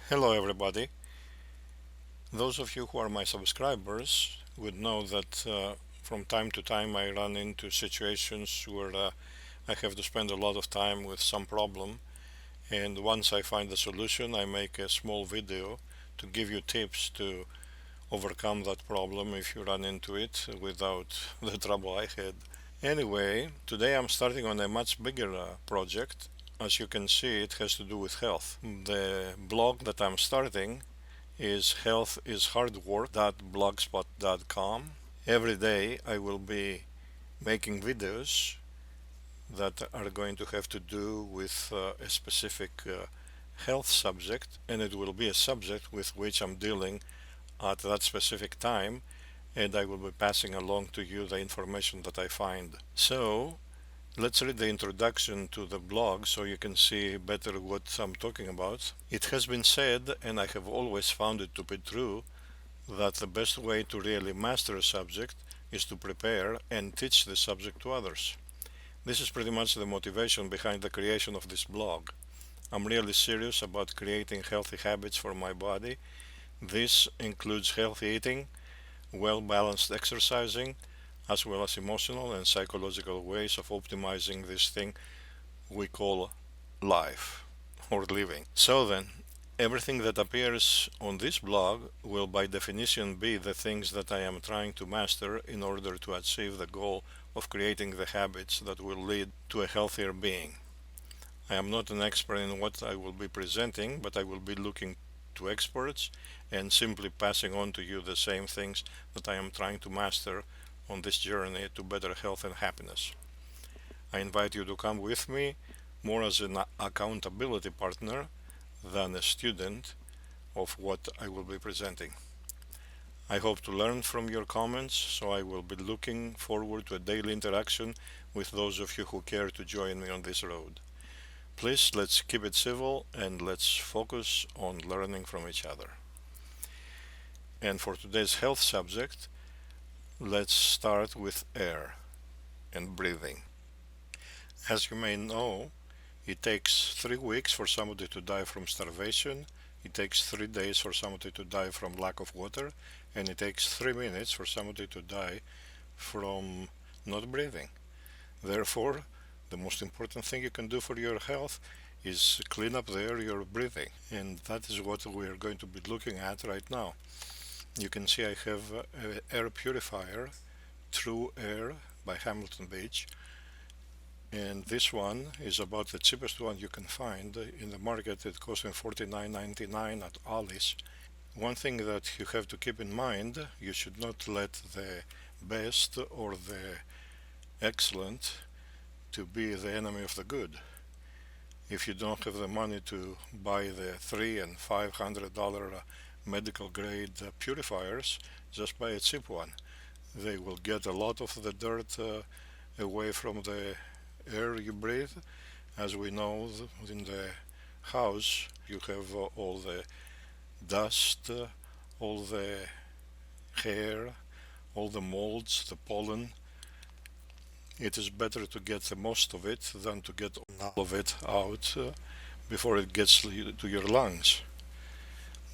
Hello, everybody. Those of you who are my subscribers would know that from time to time I run into situations where I have to spend a lot of time with some problem, and once I find the solution, I make a small video to give you tips to overcome that problem if you run into it without the trouble I had. Anyway, today I'm starting on a much bigger project. As you can see, it has to do with health. The blog that I'm starting is healthishardwork.blogspot.com. Every day I will be making videos that are going to have to do with a specific health subject, and it will be a subject with which I'm dealing at that specific time, and I will be passing along to you the information that I find. So let's read the introduction to the blog so you can see better what I'm talking about. It has been said, and I have always found it to be true, that the best way to really master a subject is to prepare and teach the subject to others. This is pretty much the motivation behind the creation of this blog. I'm really serious about creating healthy habits for my body. This includes healthy eating, well balanced exercising, as well as emotional and psychological ways of optimizing this thing we call life or living. So then, everything that appears on this blog will by definition be the things that I am trying to master in order to achieve the goal of creating the habits that will lead to a healthier being. I am not an expert in what I will be presenting, but I will be looking to experts and simply passing on to you the same things that I am trying to master on this journey to better health and happiness. I invite you to come with me more as an accountability partner than a student of what I will be presenting. I hope to learn from your comments, so I will be looking forward to a daily interaction with those of you who care to join me on this road. Please, let's keep it civil and let's focus on learning from each other. And for today's health subject, let's start with air and breathing. As you may know, it takes 3 weeks for somebody to die from starvation, it takes 3 days for somebody to die from lack of water, and it takes 3 minutes for somebody to die from not breathing. Therefore, the most important thing you can do for your health is clean up the air you're breathing, and that is what we are going to be looking at right now. You can see I have an air purifier, True Air by Hamilton Beach, and this one is about the cheapest one you can find in the market. It costs $49.99 at Alice. One thing that you have to keep in mind, you should not let the best or the excellent to be the enemy of the good. If you don't have the money to buy the $300 and $500 medical grade purifiers, just buy a cheap one. They will get a lot of the dirt away from the air you breathe. As we know, in the house you have all the dust, all the hair, all the molds, the pollen. It is better to get the most of it than to get all of it out before it gets to your lungs.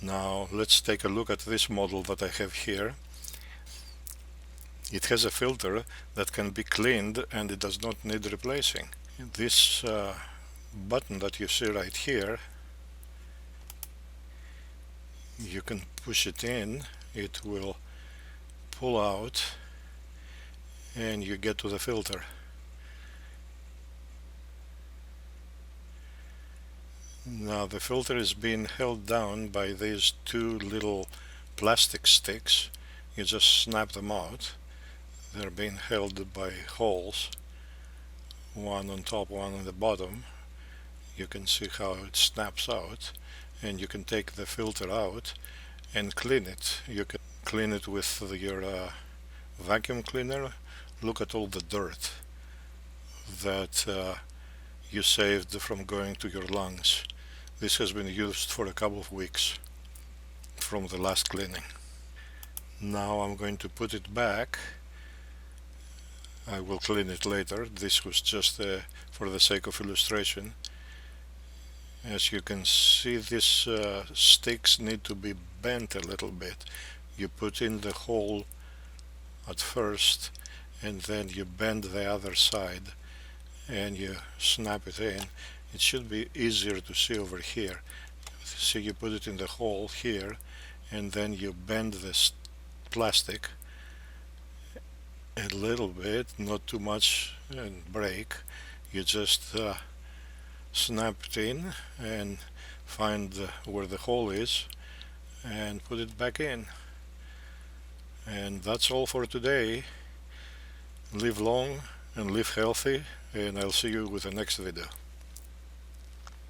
Now let's take a look at this model that I have here. It has a filter that can be cleaned and it does not need replacing. This button that you see right here, you can push it in, it will pull out and you get to the filter. Now the filter is being held down by these two little plastic sticks. You just snap them out. They're being held by holes, one on top, one on the bottom. You can see how it snaps out, and you can take the filter out and clean it. You can clean it with your vacuum cleaner. Look at all the dirt that you saved from going to your lungs. This has been used for a couple of weeks from the last cleaning. Now I'm going to put it back. I will clean it later. This was just for the sake of illustration. As you can see, these sticks need to be bent a little bit. You put in the hole at first and then you bend the other side and you snap it in. It should be easier to see over here. So you put it in the hole here and then you bend this plastic a little bit, not too much, and break. You just snap it in and find where the hole is and put it back in. And that's all for today. Live long and live healthy, and I'll see you with the next video.